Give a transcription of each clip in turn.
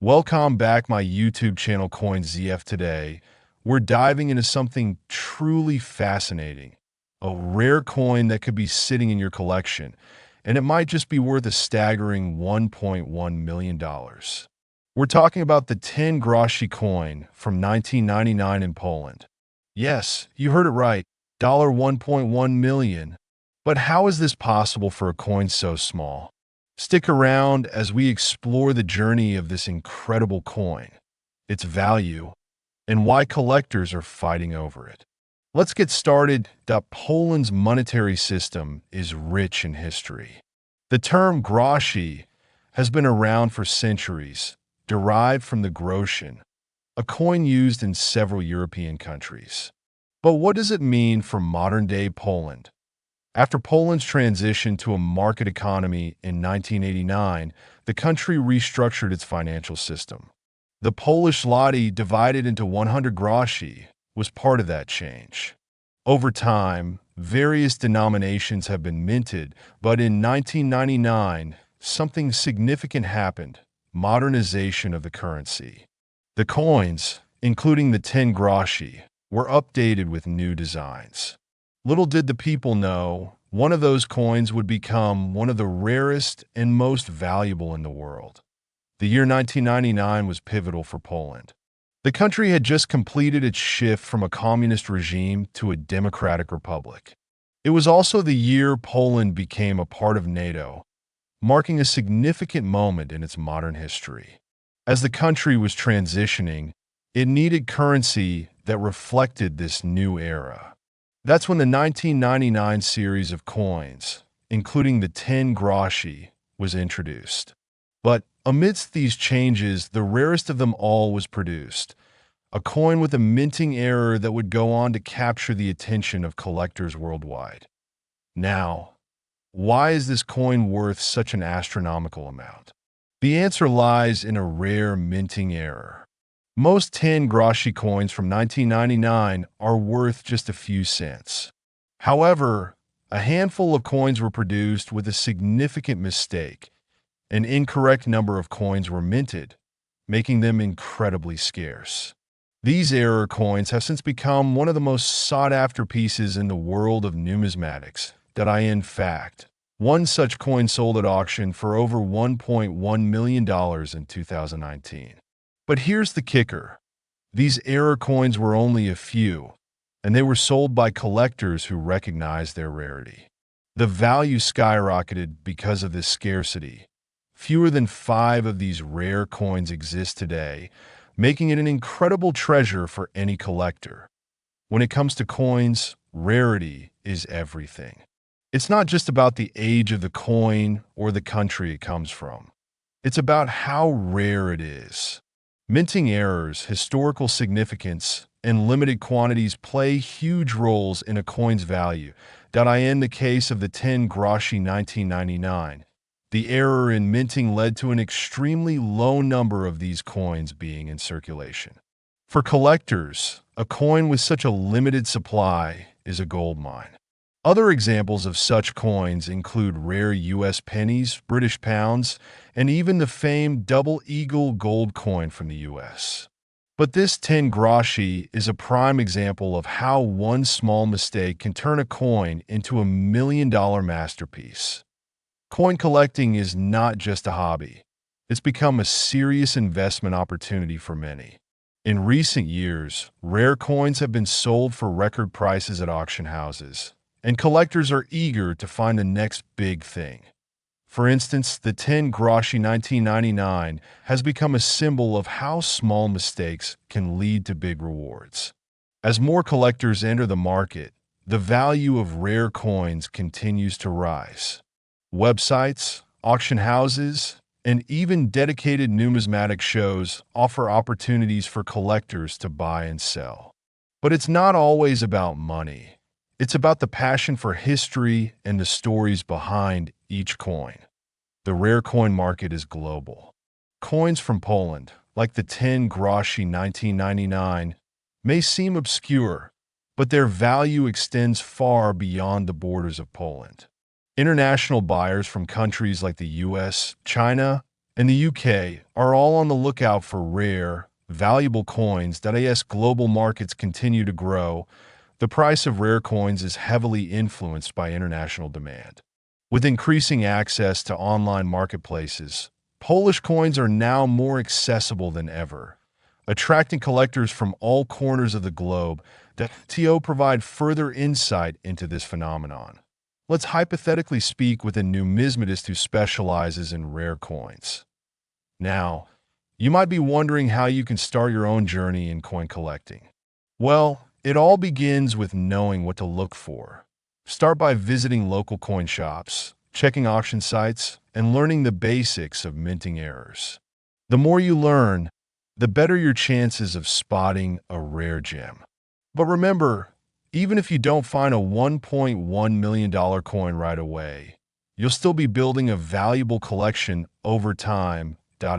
Welcome back my YouTube channel CoinZF. Today, we're diving into something truly fascinating. A rare coin that could be sitting in your collection, and it might just be worth a staggering $1.1 million. We're talking about the 10 Groszy coin from 1999 in Poland. Yes, you heard it right, $1.1 million. But how is this possible for a coin so small? Stick around as we explore the journey of this incredible coin, its value, and why collectors are fighting over it. Let's get started. Poland's monetary system is rich in history. The term groszy has been around for centuries, derived from the groschen, a coin used in several European countries. But what does it mean for modern-day Poland? After Poland's transition to a market economy in 1989, the country restructured its financial system. The Polish zloty, divided into 100 groszy, was part of that change. Over time, various denominations have been minted, but in 1999, something significant happened: modernization of the currency. The coins, including the 10 groszy, were updated with new designs. Little did the people know, one of those coins would become one of the rarest and most valuable in the world. The year 1999 was pivotal for Poland. The country had just completed its shift from a communist regime to a democratic republic. It was also the year Poland became a part of NATO, marking a significant moment in its modern history. As the country was transitioning, it needed currency that reflected this new era. That's when the 1999 series of coins, including the 10 groszy, was introduced. But amidst these changes, the rarest of them all was produced, a coin with a minting error that would go on to capture the attention of collectors worldwide. Now, why is this coin worth such an astronomical amount? The answer lies in a rare minting error. Most 10 groszy coins from 1999 are worth just a few cents. However, a handful of coins were produced with a significant mistake. An incorrect number of coins were minted, making them incredibly scarce. These error coins have since become one of the most sought-after pieces in the world of numismatics. In fact, one such coin sold at auction for over $1.1 million in 2019. But here's the kicker. These error coins were only a few, and they were sold by collectors who recognized their rarity. The value skyrocketed because of this scarcity. Fewer than 5 of these rare coins exist today, making it an incredible treasure for any collector. When it comes to coins, rarity is everything. It's not just about the age of the coin or the country it comes from. It's about how rare it is. Minting errors, historical significance, and limited quantities play huge roles in a coin's value. In the case of the 10 groszy 1999, the error in minting led to an extremely low number of these coins being in circulation. For collectors, a coin with such a limited supply is a goldmine. Other examples of such coins include rare US pennies, British pounds, and even the famed double eagle gold coin from the US. But this 10 groszy is a prime example of how one small mistake can turn a coin into $1 million masterpiece. Coin collecting is not just a hobby. It's become a serious investment opportunity for many. In recent years, rare coins have been sold for record prices at auction houses, and collectors are eager to find the next big thing. For instance, the 10 groszy 1999 has become a symbol of how small mistakes can lead to big rewards. As more collectors enter the market, the value of rare coins continues to rise. Websites, auction houses, and even dedicated numismatic shows offer opportunities for collectors to buy and sell. But it's not always about money. It's about the passion for history and the stories behind each coin. The rare coin market is global. Coins from Poland, like the 10 groszy 1999, may seem obscure, but their value extends far beyond the borders of Poland. International buyers from countries like the US, China, and the UK are all on the lookout for rare, valuable coins that as global markets continue to grow, the price of rare coins is heavily influenced by international demand. With increasing access to online marketplaces, Polish coins are now more accessible than ever, attracting collectors from all corners of the globe. The TO provide further insight into this phenomenon. Let's hypothetically speak with a numismatist who specializes in rare coins. Now, you might be wondering how you can start your own journey in coin collecting. Well, it all begins with knowing what to look for. Start by visiting local coin shops, checking auction sites, and learning the basics of minting errors. The more you learn, the better your chances of spotting a rare gem. But remember, even if you don't find a $1.1 million coin right away, you'll still be building a valuable collection over time.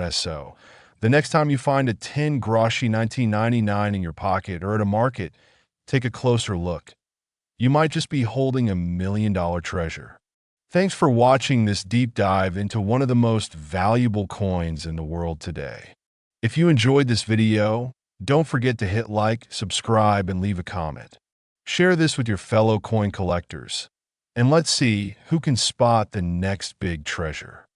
So, the next time you find a 10 Groszy 1999 in your pocket or at a market, take a closer look. You might just be holding $1 million treasure. Thanks for watching this deep dive into one of the most valuable coins in the world today. If you enjoyed this video, don't forget to hit like, subscribe, and leave a comment. Share this with your fellow coin collectors, and let's see who can spot the next big treasure.